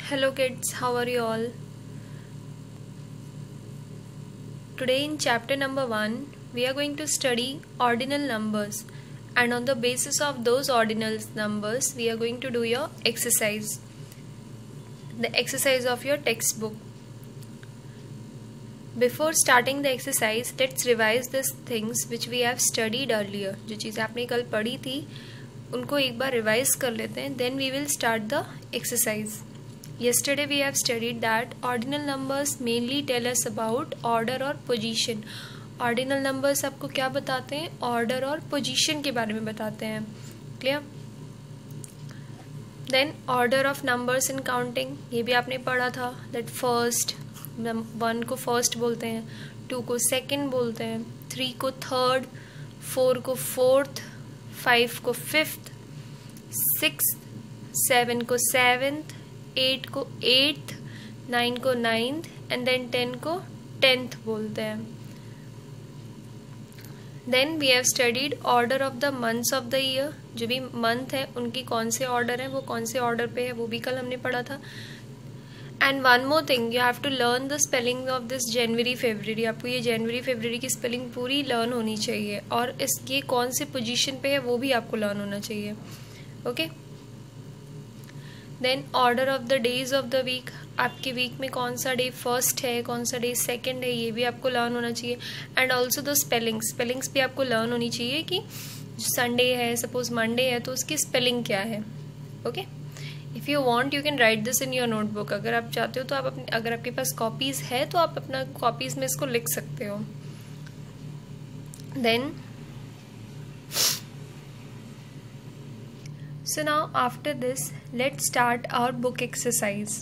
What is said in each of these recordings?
Hello kids, how are you all? Today in chapter number 1, we are going to study ordinal numbers, and on the basis of those ordinal numbers, we are going to do your exercise, the exercise of your textbook. Before starting the exercise, let's revise these things which we have studied earlier. जो चीज़ आपने कल पढ़ी थी उनको एक बार revise कर लेते हैं, then we will start the exercise. Yesterday we have studied that ordinal numbers mainly tell us about order और position. Ordinal numbers आपको क्या बताते हैं? Order और position के बारे में बताते हैं. Clear? Then order of numbers in counting, ये भी आपने पढ़ा था. That first, 1 को first बोलते हैं, 2 को second बोलते हैं, 3 को third, 4 को fourth, 5 को fifth, 6, 7 को seventh, 8 को 8th, 9 को 9th and then 10 को 10th बोलते हैं. Then we have studied order of the months of the year. जो भी मंथ है उनकी कौन से ऑर्डर है, वो कौन से ऑर्डर पे है, वो भी कल हमने पढ़ा था. And one more thing, you have to learn the spelling of this January February. आपको ये जनवरी फेब्रुअरी की स्पेलिंग पूरी लर्न होनी चाहिए, और इस ये कौन से पोजीशन पे है वो भी आपको लर्न होना चाहिए. Okay. Then order of the days of the week. आपके वीक में कौन सा डे फर्स्ट है, कौन सा डे सेकंड है, ये भी आपको लर्न होना चाहिए. एंड ऑल्सो द स्पेलिंग्स भी आपको लर्न होनी चाहिए कि संडे है, सपोज मंडे है, तो उसकी स्पेलिंग क्या है. Okay. If you want you can write this in your notebook. अगर आप चाहते हो तो आप अपने, अगर आपके पास कॉपीज़ है तो आप अपना कॉपीज़ में इसको लिख सकते हो. Then so now after this let's start our book exercise.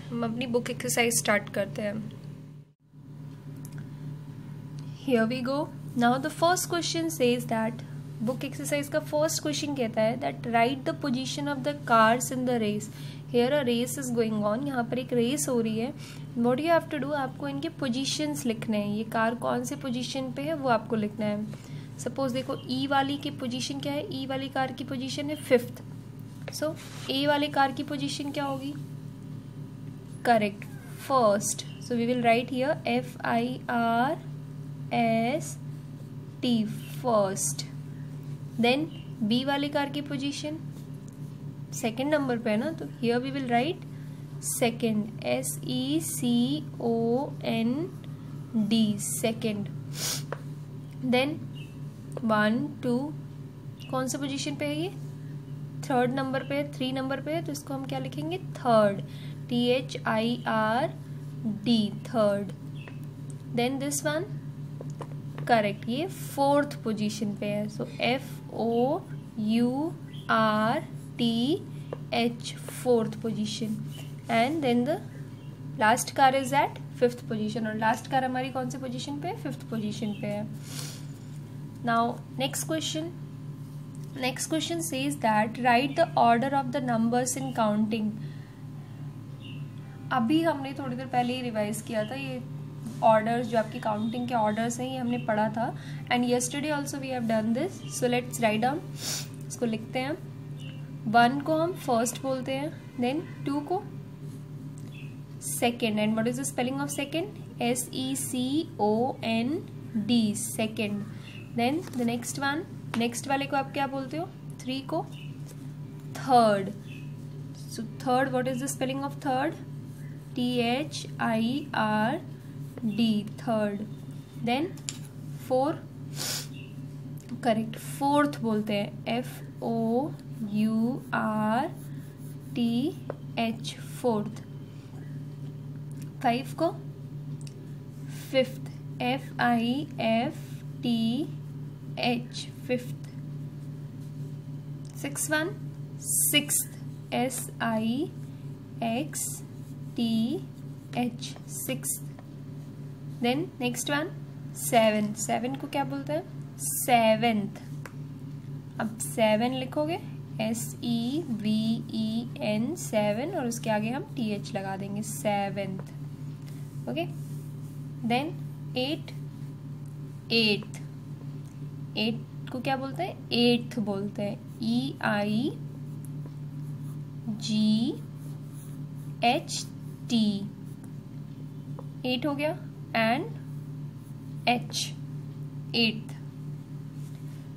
हम अपनी बुक एक्सरसाइज स्टार्ट करते हैं. Here we go. Now the first question says that book exercise का फर्स्ट क्वेश्चन कहता है that write the position of the cars in the race. Here a race is going on. यहाँ पर एक race हो रही है. What you have to do, आपको इनके पोजीशंस लिखने हैं. ये कार कौन से पोजीशन पे है वो आपको लिखना है. सपोज देखो ई वाली की पोजीशन क्या है. ई वाली कार की पोजीशन है 5th. सो ए वाले कार की पोजीशन क्या होगी? Correct, first. So we will write here FIRST, first. Then B वाले कार की पोजीशन सेकेंड नंबर पे है ना, तो here we will write second, SECOND, second. Then 1 2 कौन सा पोजीशन पे है? ये थर्ड नंबर पे, 3 नंबर पे है, तो इसको हम क्या लिखेंगे? Third, THIRD, third. Then this one correct, ये फोर्थ पोजीशन पे है. So FOURTH, fourth position. And then the last car is at 5th position, और लास्ट कार हमारी कौन से पोजीशन पे है? 5th पोजीशन पे है. Now next question. Next question says that write the order of the numbers in counting. अभी हमने थोड़ी देर पहले ही रिवाइज किया था. ये ऑर्डर्स जो आपकी काउंटिंग के ऑर्डर्स हैं ये हमने पढ़ा था. And yesterday also we have done this. So let's write down. इसको लिखते हैं. 1 को हम फर्स्ट बोलते हैं, देन 2 को second. And what is the spelling of second? SECOND, second. Then the next one, next वाले को आप क्या बोलते हो? 3 को third. So third, what is the spelling of third? THIRD, third. Then 4 correct, fourth बोलते हैं. FOURTH, fourth. 5 को fifth, FIFTH, fifth. 6 1 sixth, SIXTH, sixth. Then next one 7 को क्या बोलते हैं? सेवेंथ. अब 7 लिखोगे SEVEN, 7, और उसके आगे हम TH लगा देंगे, सेवेंथ. ओके. देन 8 को क्या बोलते हैं? 8th बोलते हैं. एच टी 8 हो गया, and H 8th,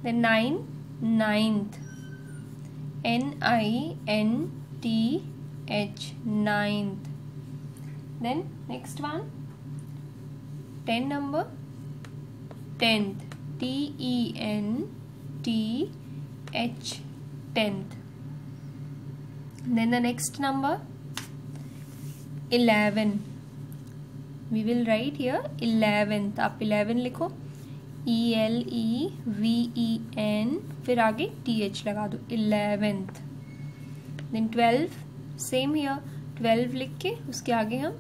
then 9 9th, NINTH 9th, then next one 10 number 10th, TENTH 10th, then the next number 11, we will write here 11th, आप 11 लिखो, ELEVEN, फिर आगे TH लगा दो, 11th, then 12, सेम हियर 12 लिख के उसके आगे हम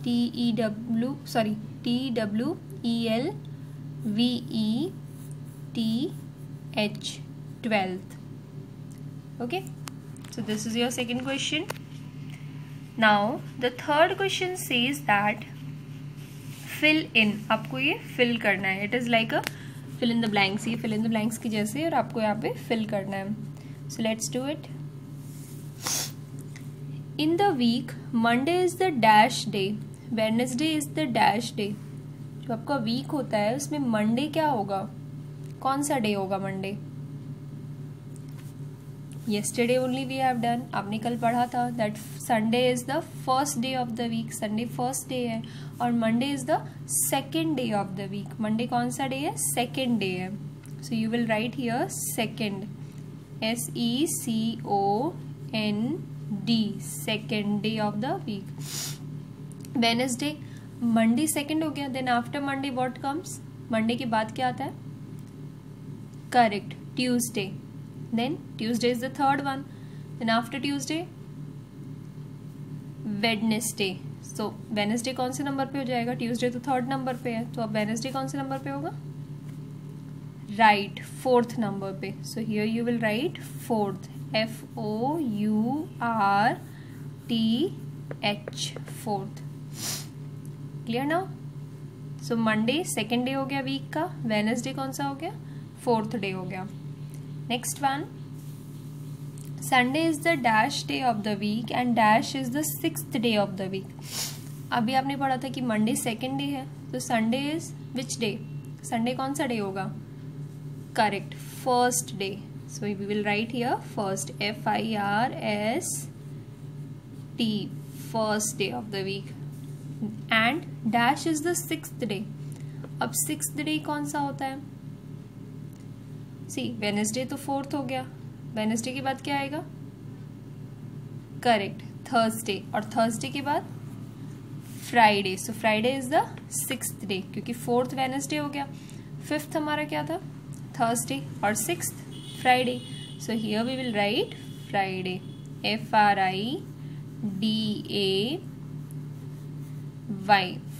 TWELVETH 12th. Okay, so this is your second question. Now the third question says that fill in, आपको ये fill करना है. It is like a fill in the blanks, ये fill in the blanks की जैसे, और आपको यहाँ पे fill करना है. So let's do it. In the week, Monday is the dash day, Wednesday is the dash day. जो आपका वीक होता है उसमें मंडे क्या होगा, कौन सा डे होगा Monday? Yesterday only we have done, आपने कल पढ़ा था that Sunday is the first day of the week, Sunday first day है, और Monday is the second day of the week. Monday कौन सा डे है? Second day है. So you will write here second, SECOND, second day of the week. Wednesday, Monday second हो गया, then after Monday what comes? Monday के बाद क्या आता है? Correct, Tuesday. Then Tuesday is the third one. Then after Tuesday, Wednesday. So Wednesday कौन से number पे हो जाएगा? Tuesday तो थर्ड नंबर पे है, तो अब Wednesday कौन से नंबर पे होगा? Right, fourth नंबर पे. So here you will write fourth, FOURTH, fourth. Clear now? So Monday second day हो गया वीक का, Wednesday कौन सा हो गया? फोर्थ डे हो गया. Next one, Sunday is the dash day of the week and dash is the sixth day of the week. अभी आपने पढ़ा था कि Monday second day है, तो Sunday is which day? Sunday कौन सा डे होगा? Correct, first day. So we will write here first, FIRST, first day of the week. And dash is the sixth day. अब sixth day कौन सा होता है? सी वेनेसडे तो फोर्थ हो गया, वेनेसडे के बाद क्या आएगा? करेक्ट, थर्सडे, और थर्सडे के बाद Friday. So Friday is the sixth day, क्योंकि फोर्थ वेनेसडे हो गया, फिफ्थ हमारा क्या था? थर्सडे, और sixth Friday. So here we will write Friday, FRIDAY,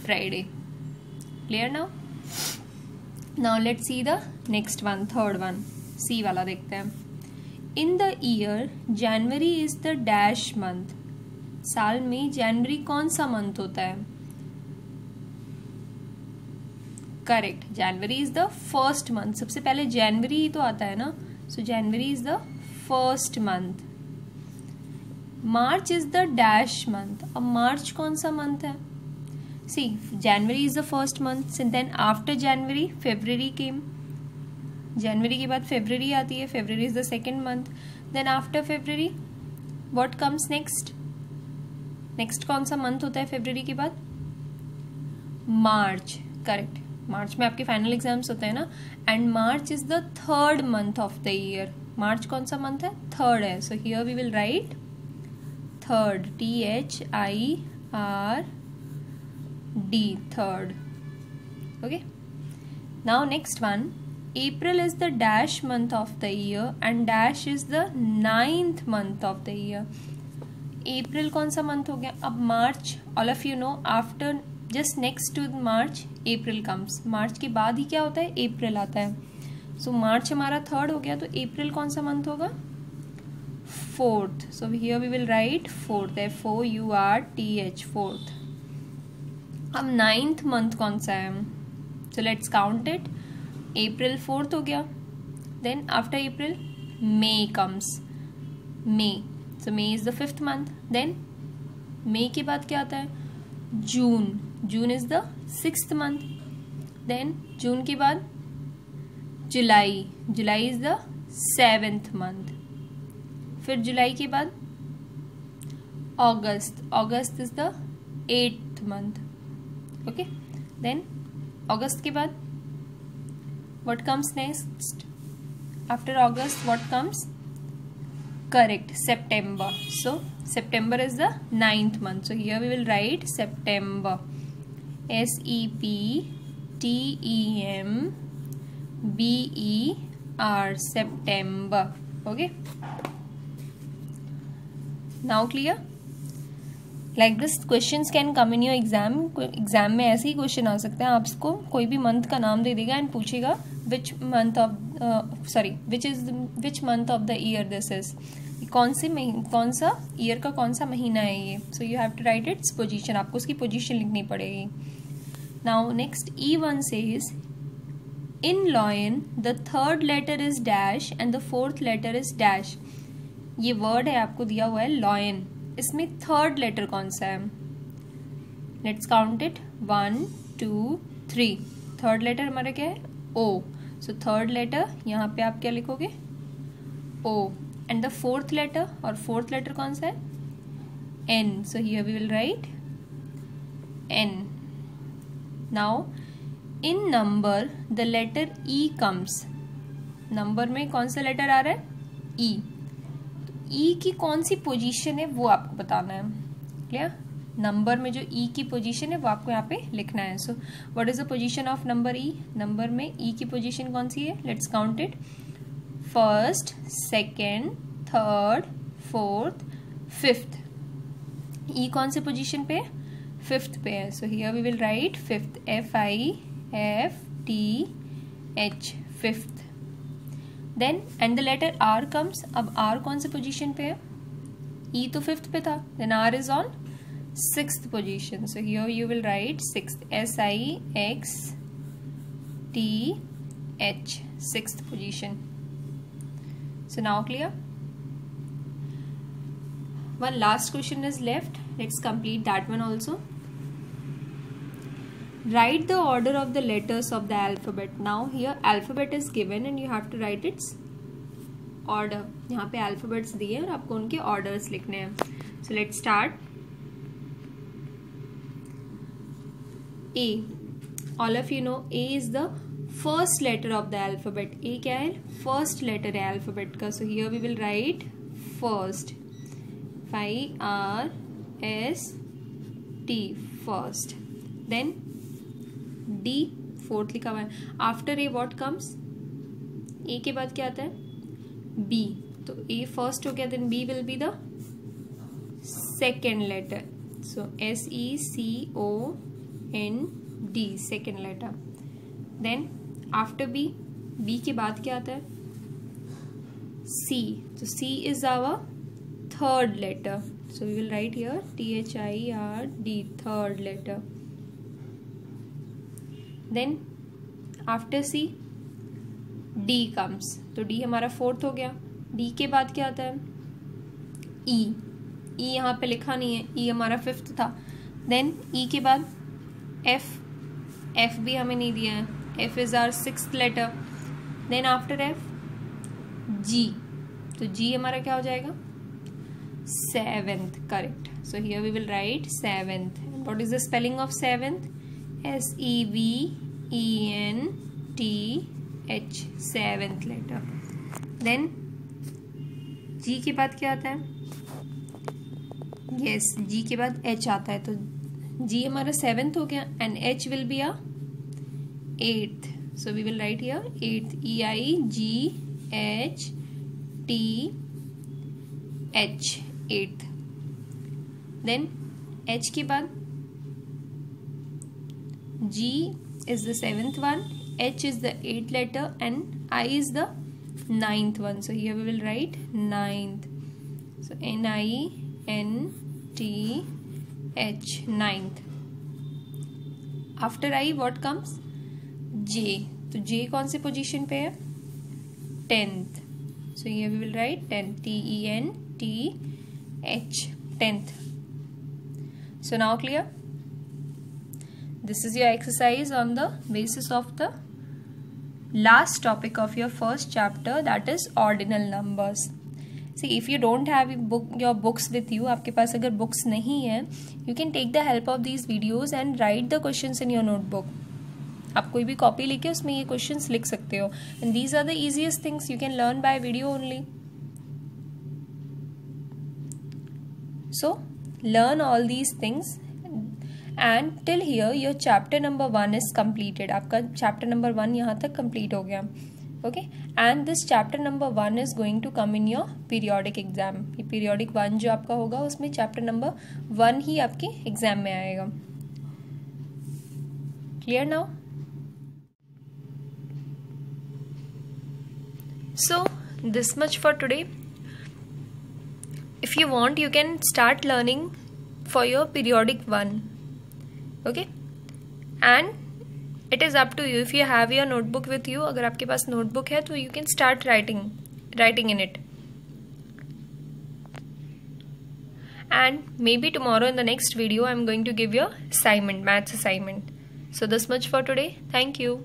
Friday. Clear now? Now let's see the next one, third one. C वाला देखते हैं. In the year, January is the dash month. साल में जनवरी कौन सा मंथ होता है? Correct, January is the first month. सबसे पहले जनवरी ही तो आता है ना. So January is the first month. March is the dash month. अब मार्च कौन सा मंथ है? See, January is the first month, and then after January, February came. January के बाद February आती है. February is the second month. Then after February, what comes next? Next कौन सा month होता है February के बाद? March. Correct. March में आपके final exams होते हैं ना. And March is the third month of the year. March कौन सा month है? Third है. So here we will write third, THIRD, third. Okay. Now next one, April is the dash month of the year and dash is the 9th month of the year. April कौन सा month हो गया? अब March, all of you know, after just next to March, April comes. March के बाद ही क्या होता है? April आता है. So March हमारा third हो गया, तो April कौन सा month होगा? Fourth. So here we will write fourth, FOURTH, fourth. अब 9th month कौन सा है? So let's count it. April 4th हो गया. Then after April, May comes. May. So May is the 5th month. Then मई के बाद क्या आता है? June. June is the 6th month. Then June के बाद July. July is the 7th month. फिर जुलाई के बाद अगस्त. August is the 8th month. Okay. Then अगस्त के बाद what comes next after August? What comes? Correct, September. So September is the 9th month. So here we will write September. SEPTEMBER, September. Okay. Now clear? Like this questions can come in your exam. Exam में ऐसे ही question आ सकते हैं. आपको कोई भी month का नाम दे देगा एंड पूछेगा which month of the year this is. कौन सा ईयर का कौन सा महीना है ये. So you have to write its position. आपको उसकी पोजीशन लिखनी पड़ेगी. Now next E1 says in lion the third letter is dash and the fourth letter is dash. ये वर्ड है आपको दिया हुआ है lion. इसमें थर्ड लेटर कौन सा है? Let's count it. 1 2 3. Third letter हमारा क्या है? O. सो थर्ड लेटर यहाँ पे आप क्या लिखोगे? O. And the fourth letter, और फोर्थ लेटर कौन सा है? N. So here we will write N. Now in number the letter E comes. Number में कौन सा लेटर आ रहा है? E. ई की कौन सी पोजीशन है वो आपको बताना है. क्लियर? नंबर में जो ई की पोजीशन है वो आपको यहाँ पे लिखना है. So what is the position of number E? Number में ई की पोजीशन कौन सी है? Let's count it. First, second, third, fourth, fifth. E कौन से पोजीशन पे है? फिफ्थ पे है. So here we will write fifth. FIFTH, fifth. Then and the letter R comes. अब आर कौन से पोजीशन पे है? ई तो फिफ्थ पे था. Then R is on sixth position. So here you will write sixth. SIXTH, sixth position. So now clear? One last question is left. Let's complete that one also. Write the order of the letters of the alphabet. Now here alphabet is given and you have to write its order. यहाँ पे alphabets दिए और आपको उनके orders लिखने हैं. So let's start. A. All of you know A is the first letter of the alphabet. A क्या है? First letter है alphabet का. So here we will write first. FIRST, first. Then D, fourth लिखा हुआ है. After A what comes? A के बाद क्या आता है? B. तो A first हो गया. Then B will be the second letter. So SECOND, second letter. Then after B, B के बाद क्या आता है? C. So C is our third letter. So we will write here THIRD, third letter. Then after C D comes. तो D हमारा fourth हो गया. D के बाद क्या आता है? E. E यहाँ पे लिखा नहीं है. E हमारा फिफ्थ था. Then E के बाद F. F भी हमें नहीं दिया है. F is our sixth letter. Then after F G. तो G हमारा क्या हो जाएगा? Seventh. Correct. So here we will write seventh. What is the spelling of seventh? SEVENTH, seventh letter. Then G के बाद क्या आता है? Yes, G के बाद H आता है. तो G हमारा seventh हो गया and H will be a eighth. So we will write here eighth. EIGHTH, eighth. Then H के बाद G is the seventh one, H is the eighth letter and I is the ninth one. So here we will write ninth. So NINTH, ninth. After I what comes? J. तो J कौन से position पे है? 10th. So here we will write 10th. TENTH, 10th. So now clear? This is your exercise on the basis of the last topic of your first chapter, that is ordinal numbers. See, if you don't have your books with you, आपके पास अगर books नहीं है, you can take the help of these videos and write the questions in your notebook. आप कोई भी copy लेके उसमें ये क्वेश्चंस लिख सकते हो. And these are the easiest things you can learn by video only. So learn all these things. And till here your chapter number 1 is completed. आपका chapter number 1 यहाँ तक complete हो गया. Okay, and this chapter number 1 is going to come in your periodic exam. ये periodic 1 जो आपका होगा उसमें chapter number 1 ही आपके exam में आएगा. Clear now? So this much for today. If you want, you can start learning for your periodic 1. Okay, and it is up to you. If you have your notebook with you, अगर आपके पास notebook है तो you can start writing in it. And maybe tomorrow in the next video I'm going to give you assignment, maths assignment. So this much for today. Thank you.